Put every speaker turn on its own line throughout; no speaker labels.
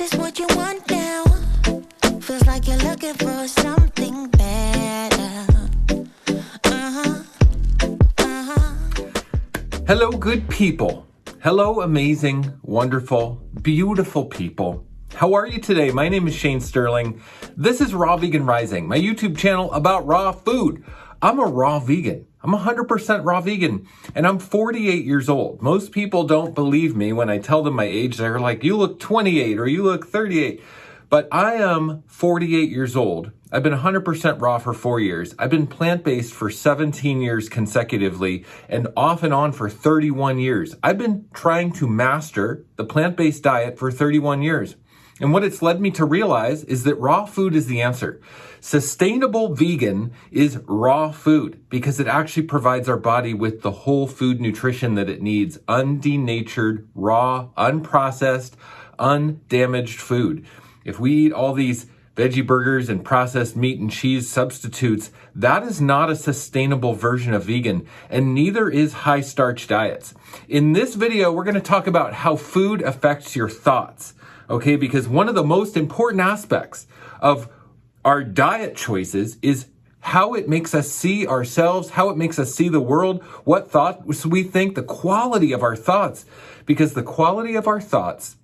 this what you want now? Feels like you're looking for something better.
Hello, good people. Hello, amazing, wonderful, beautiful people. How are you today? My name is Shane Sterling. This is Raw Vegan Rising, my YouTube channel about raw food. I'm a raw vegan. I'm 100% raw vegan, and I'm 48 years old. Most people don't believe me when I tell them my age. They're like, you look 28 or you look 38. But I am 48 years old. I've been 100% raw for 4 years. I've been plant-based for 17 years consecutively and off and on for 31 years. I've been trying to master the plant-based diet for 31 years. And what it's led me to realize is that raw food is the answer. Sustainable vegan is raw food because it actually provides our body with the whole food nutrition that it needs. Undenatured, raw, unprocessed, undamaged food. If we eat all these veggie burgers and processed meat and cheese substitutes, that is not a sustainable version of vegan, and neither is high starch diets. In this video, we're going to talk about how food affects your thoughts. Okay, because one of the most important aspects of our diet choices is how it makes us see ourselves, how it makes us see the world, what thoughts we think, the quality of our thoughts. Because the quality of our thoughts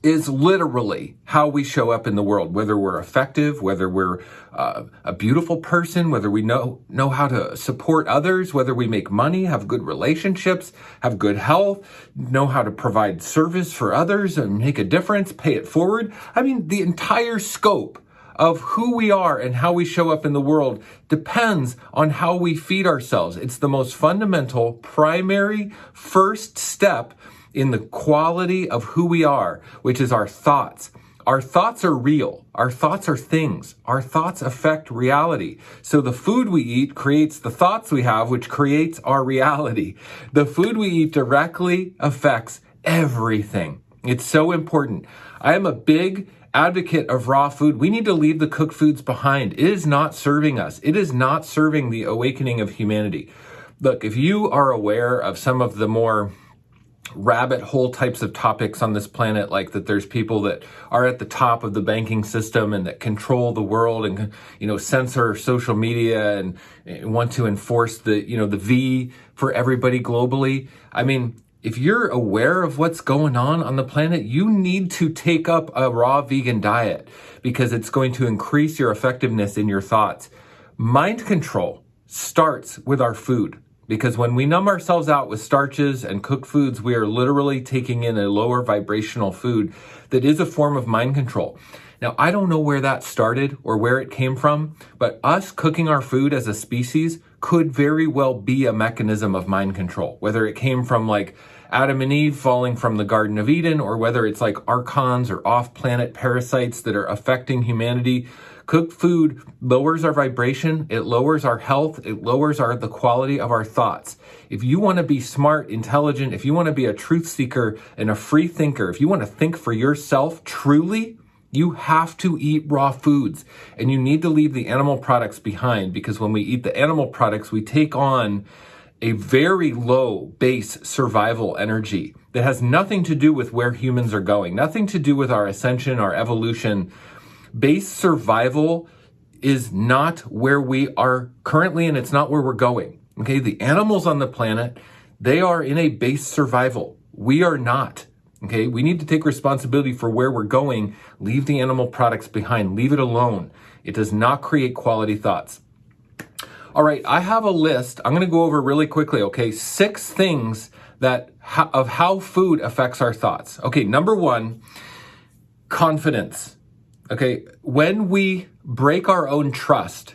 is literally how we show up in the world, whether we're effective, whether we're a beautiful person, whether we know how to support others, whether we make money, have good relationships, have good health, know how to provide service for others and make a difference, pay it forward. I mean, the entire scope of who we are and how we show up in the world depends on how we feed ourselves. It's the most fundamental, primary, first step in the quality of who we are, which is our thoughts. Our thoughts are real. Our thoughts are things. Our thoughts affect reality. So the food we eat creates the thoughts we have, which creates our reality. The food we eat directly affects everything. It's so important. I am a big advocate of raw food. We need to leave the cooked foods behind. It is not serving us. It is not serving the awakening of humanity. Look, if you are aware of some of the more rabbit hole types of topics on this planet, like that there's people that are at the top of the banking system and that control the world and, censor social media and want to enforce the V for everybody globally. I mean, if you're aware of what's going on the planet, you need to take up a raw vegan diet because it's going to increase your effectiveness in your thoughts. Mind control starts with our food. Because when we numb ourselves out with starches and cooked foods, we are literally taking in a lower vibrational food that is a form of mind control. Now, I don't know where that started or where it came from, but us cooking our food as a species could very well be a mechanism of mind control. Whether it came from like Adam and Eve falling from the Garden of Eden, or whether it's like archons or off-planet parasites that are affecting humanity. Cooked food lowers our vibration, it lowers our health, it lowers the quality of our thoughts. If you want to be smart, intelligent, if you want to be a truth seeker and a free thinker, if you want to think for yourself truly, you have to eat raw foods. And you need to leave the animal products behind, because when we eat the animal products, we take on a very low base survival energy that has nothing to do with where humans are going, nothing to do with our ascension, our evolution. Base survival is not where we are currently, and it's not where we're going. Okay, the animals on the planet, they are in a base survival. We are not. Okay, we need to take responsibility for where we're going. Leave the animal products behind. Leave it alone. It does not create quality thoughts. All right, I have a list. I'm going to go over really quickly. Okay, 6 things of how food affects our thoughts. Okay, number 1, confidence. Okay, when we break our own trust,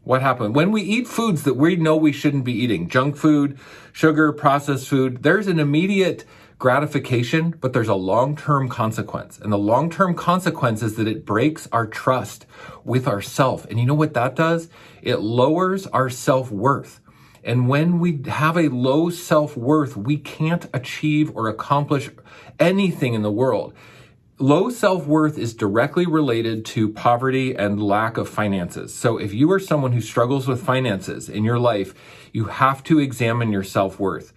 what happens? When we eat foods that we know we shouldn't be eating, junk food, sugar, processed food, there's an immediate gratification, but there's a long-term consequence. And the long-term consequence is that it breaks our trust with ourself. And you know what that does? It lowers our self-worth. And when we have a low self-worth, we can't achieve or accomplish anything in the world. Low self-worth is directly related to poverty and lack of finances. So if you are someone who struggles with finances in your life, you have to examine your self-worth.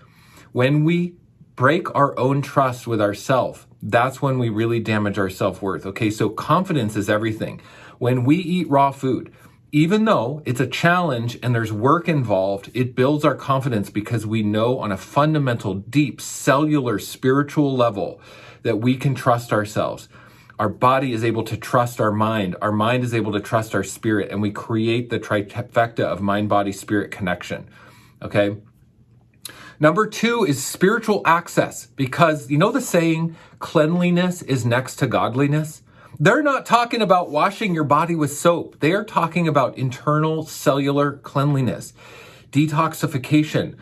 When we break our own trust with ourselves, that's when we really damage our self-worth. Okay, so confidence is everything. When we eat raw food, even though it's a challenge and there's work involved, it builds our confidence because we know on a fundamental, deep, cellular, spiritual level that we can trust ourselves. Our body is able to trust our mind is able to trust our spirit, and we create the trifecta of mind, body, spirit connection. Okay? Number 2 is spiritual access, because you know the saying, cleanliness is next to godliness? They're not talking about washing your body with soap. They are talking about internal cellular cleanliness, detoxification,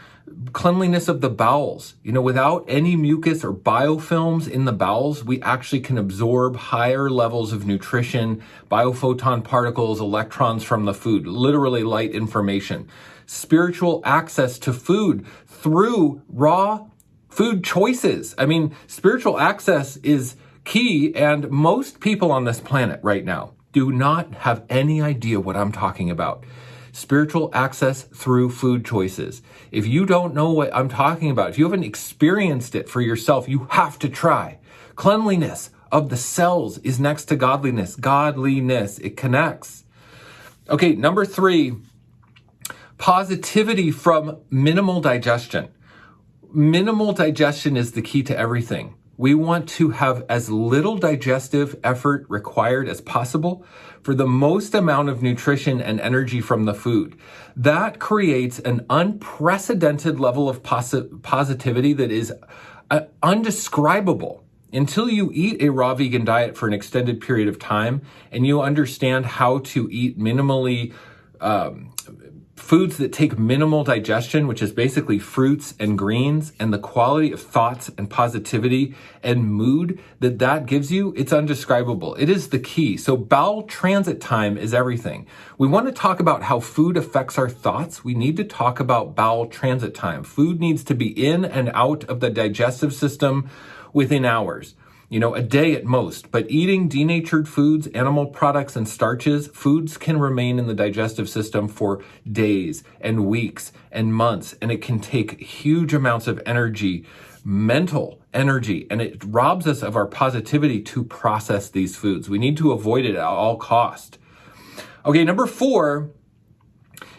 cleanliness of the bowels. You know, without any mucus or biofilms in the bowels, we actually can absorb higher levels of nutrition, biophoton particles, electrons from the food, literally light information. Spiritual access to food through raw food choices. I mean, spiritual access is key, and most people on this planet right now do not have any idea what I'm talking about. Spiritual access through food choices. If you don't know what I'm talking about, if you haven't experienced it for yourself, you have to try. Cleanliness of the cells is next to godliness. Godliness, it connects. Okay, number 3, positivity from minimal digestion. Minimal digestion is the key to everything. We want to have as little digestive effort required as possible for the most amount of nutrition and energy from the food. That creates an unprecedented level of positivity that is undescribable. Until you eat a raw vegan diet for an extended period of time and you understand how to eat minimally foods that take minimal digestion, which is basically fruits and greens, and the quality of thoughts and positivity and mood that gives you, it's undescribable. It is the key. So bowel transit time is everything. We want to talk about how food affects our thoughts. We need to talk about bowel transit time. Food needs to be in and out of the digestive system within hours. You know, a day at most. But eating denatured foods, animal products, and starches, foods can remain in the digestive system for days and weeks and months. And it can take huge amounts of energy, mental energy, and it robs us of our positivity to process these foods. We need to avoid it at all cost. Okay, number 4,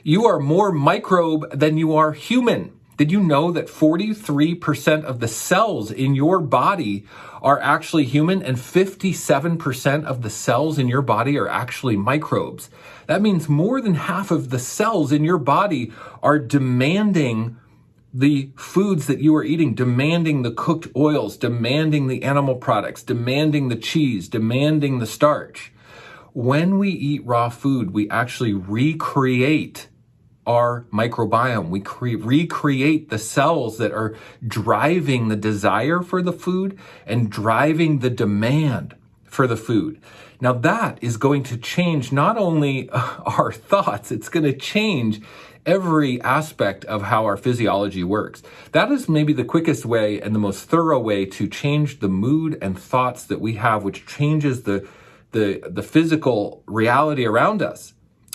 you are more microbe than you are human. Did you know that 43% of the cells in your body are actually human and 57% of the cells in your body are actually microbes? That means more than half of the cells in your body are demanding the foods that you are eating, demanding the cooked oils, demanding the animal products, demanding the cheese, demanding the starch. When we eat raw food, we actually recreate our microbiome. We recreate the cells that are driving the desire for the food and driving the demand for the food. Now that is going to change not only our thoughts, it's going to change every aspect of how our physiology works. That is maybe the quickest way and the most thorough way to change the mood and thoughts that we have, which changes the physical reality around us,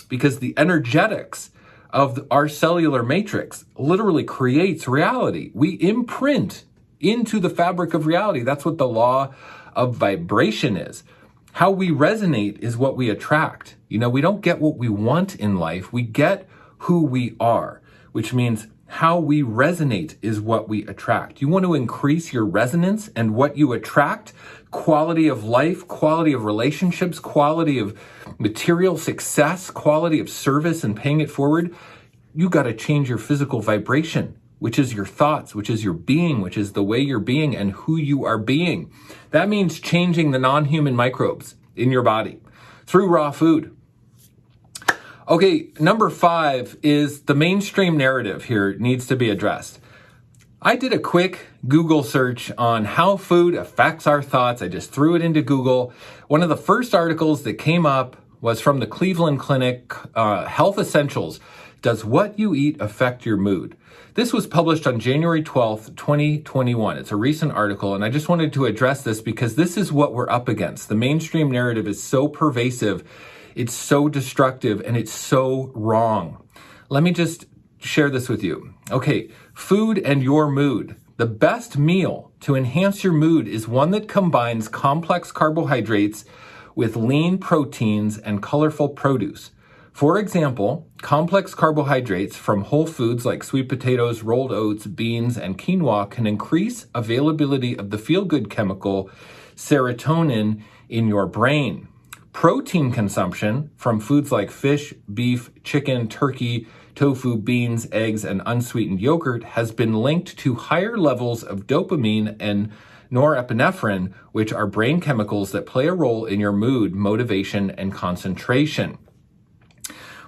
because the energetics of our cellular matrix literally creates reality. We imprint into the fabric of reality. That's what the law of vibration is. How we resonate is what we attract. You know, we don't get what we want in life. We get who we are, which means how we resonate is what we attract. You want to increase your resonance and what you attract, quality of life, quality of relationships, quality of material success, quality of service and paying it forward. You got to change your physical vibration, which is your thoughts, which is your being, which is the way you're being and who you are being. That means changing the non-human microbes in your body through raw food. Okay, number 5 is the mainstream narrative here needs to be addressed. I did a quick Google search on how food affects our thoughts. I just threw it into Google. One of the first articles that came up was from the Cleveland Clinic, Health Essentials. Does what you eat affect your mood? This was published on January 12th, 2021. It's a recent article, and I just wanted to address this because this is what we're up against. The mainstream narrative is so pervasive, it's so destructive, and it's so wrong. Let me just share this with you. Okay, food and your mood. The best meal to enhance your mood is one that combines complex carbohydrates with lean proteins and colorful produce. For example, complex carbohydrates from whole foods like sweet potatoes, rolled oats, beans, and quinoa can increase availability of the feel-good chemical serotonin in your brain. Protein consumption from foods like fish, beef, chicken, turkey, tofu, beans, eggs, and unsweetened yogurt has been linked to higher levels of dopamine and norepinephrine, which are brain chemicals that play a role in your mood, motivation, and concentration.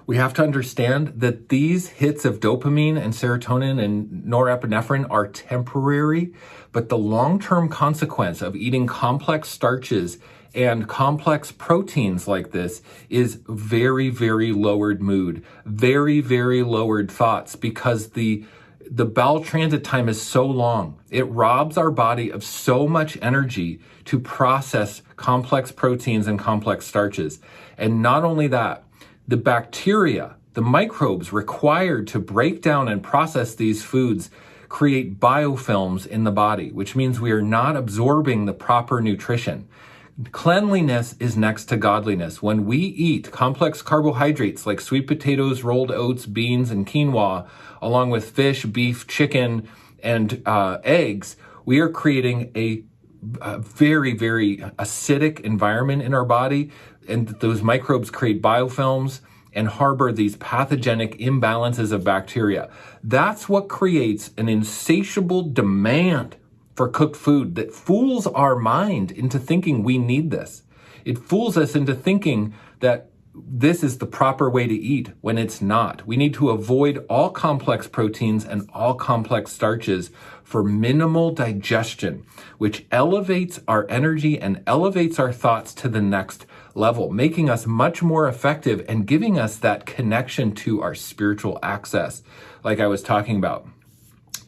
We have to understand that these hits of dopamine and serotonin and norepinephrine are temporary, but the long-term consequence of eating complex starches and complex proteins like this is very, very lowered mood, very, very lowered thoughts, because the bowel transit time is so long. It robs our body of so much energy to process complex proteins and complex starches. And not only that, the bacteria, the microbes required to break down and process these foods create biofilms in the body, which means we are not absorbing the proper nutrition. Cleanliness is next to godliness. When we eat complex carbohydrates like sweet potatoes, rolled oats, beans, and quinoa, along with fish, beef, chicken, and eggs, we are creating a very, very acidic environment in our body, and those microbes create biofilms and harbor these pathogenic imbalances of bacteria. That's what creates an insatiable demand for cooked food that fools our mind into thinking we need this. It fools us into thinking that this is the proper way to eat when it's not. We need to avoid all complex proteins and all complex starches for minimal digestion, which elevates our energy and elevates our thoughts to the next level, making us much more effective and giving us that connection to our spiritual access, like I was talking about.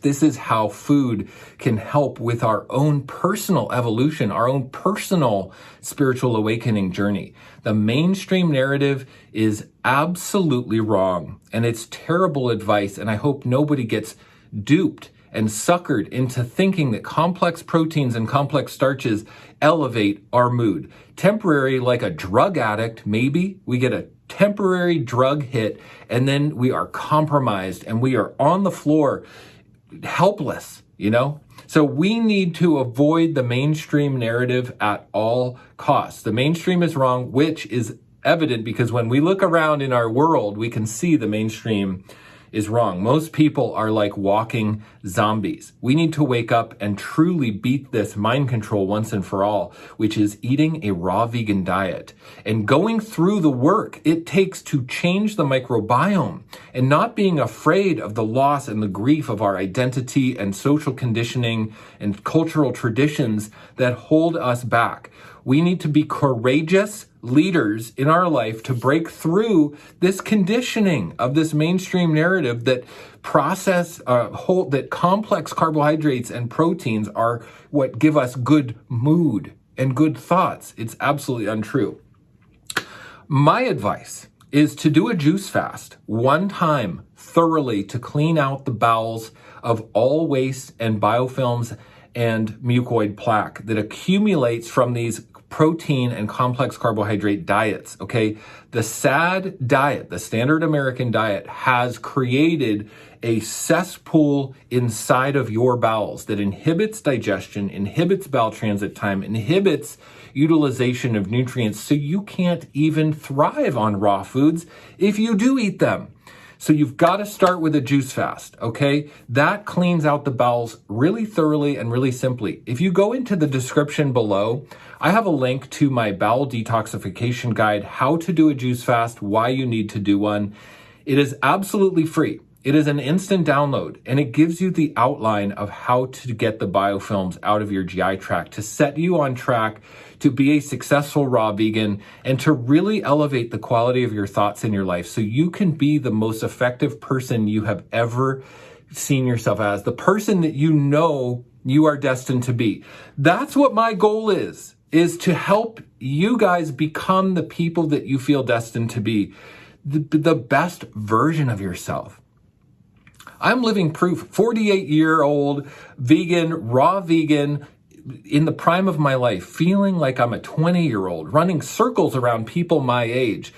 This is how food can help with our own personal evolution, our own personal spiritual awakening journey. The mainstream narrative is absolutely wrong, and it's terrible advice, and I hope nobody gets duped and suckered into thinking that complex proteins and complex starches elevate our mood. Temporary, like a drug addict, maybe we get a temporary drug hit, and then we are compromised and we are on the floor helpless, So we need to avoid the mainstream narrative at all costs. The mainstream is wrong, which is evident because when we look around in our world, we can see the mainstream is wrong. Most people are like walking zombies. We need to wake up and truly beat this mind control once and for all, which is eating a raw vegan diet and going through the work it takes to change the microbiome and not being afraid of the loss and the grief of our identity and social conditioning and cultural traditions that hold us back. We need to be courageous leaders in our life to break through this conditioning of this mainstream narrative that that complex carbohydrates and proteins are what give us good mood and good thoughts. It's absolutely untrue. My advice is to do a juice fast one time thoroughly to clean out the bowels of all waste and biofilms and mucoid plaque that accumulates from these protein and complex carbohydrate diets, okay? The SAD diet, the standard American diet, has created a cesspool inside of your bowels that inhibits digestion, inhibits bowel transit time, inhibits utilization of nutrients, so you can't even thrive on raw foods if you do eat them. So you've got to start with a juice fast, okay? That cleans out the bowels really thoroughly and really simply. If you go into the description below, I have a link to my bowel detoxification guide, how to do a juice fast, why you need to do one. It is absolutely free. It is an instant download, and it gives you the outline of how to get the biofilms out of your GI tract to set you on track to be a successful raw vegan and to really elevate the quality of your thoughts in your life so you can be the most effective person you have ever seen yourself as, the person that you know you are destined to be. That's what my goal is to help you guys become the people that you feel destined to be, the best version of yourself. I'm living proof, 48-year-old vegan, raw vegan, in the prime of my life, feeling like I'm a 20-year-old, running circles around people my age,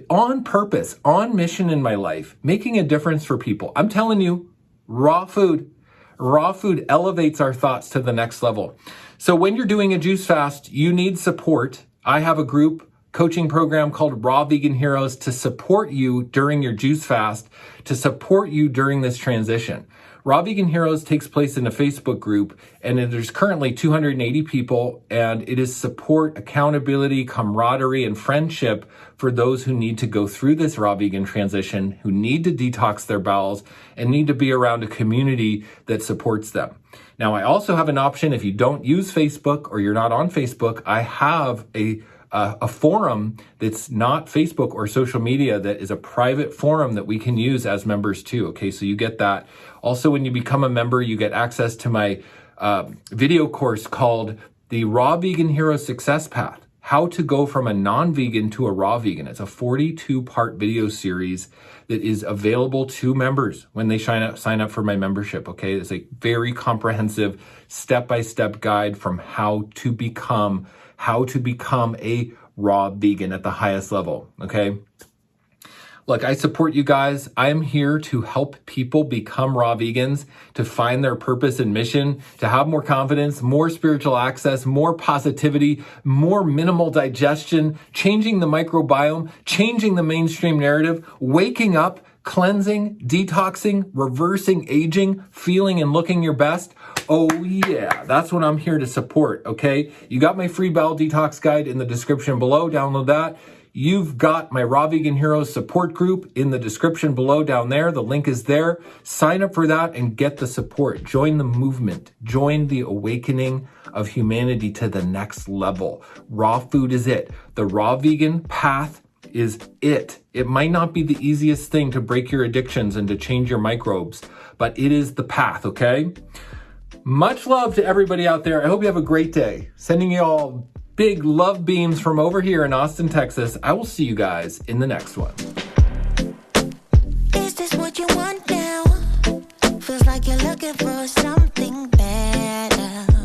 on purpose, on mission in my life, making a difference for people. I'm telling you, raw food elevates our thoughts to the next level. So when you're doing a juice fast, you need support. I have a group coaching program called Raw Vegan Heroes to support you during your juice fast, to support you during this transition. Raw Vegan Heroes takes place in a Facebook group, and there's currently 280 people, and it is support, accountability, camaraderie, and friendship for those who need to go through this raw vegan transition, who need to detox their bowels, and need to be around a community that supports them. Now, I also have an option if you don't use Facebook or you're not on Facebook. I have a forum that's not Facebook or social media, that is a private forum that we can use as members too. Okay, so you get that. Also, when you become a member, you get access to my video course called the Raw Vegan Hero Success Path, how to go from a non-vegan to a raw vegan. It's a 42-part video series that is available to members when they sign up for my membership. Okay, it's a very comprehensive step-by-step guide from how to become a raw vegan at the highest level, okay? Look, I support you guys. I am here to help people become raw vegans, to find their purpose and mission, to have more confidence, more spiritual access, more positivity, more minimal digestion, changing the microbiome, changing the mainstream narrative, waking up, cleansing, detoxing, reversing aging, feeling and looking your best. Oh yeah, that's what I'm here to support, okay? You got my free bowel detox guide in the description below. Download that. You've got my Raw Vegan Heroes support group in the description below down there. The link is there. Sign up for that and get the support. Join the movement. Join the awakening of humanity to the next level. Raw food is it. The raw vegan path is it. It might not be the easiest thing to break your addictions and to change your microbes, but it is the path, okay? Much love to everybody out there. I hope you have a great day. Sending you all big love beams from over here in Austin, Texas. I will see you guys in the next one.
Is this what you want now? Feels like you're looking for something better.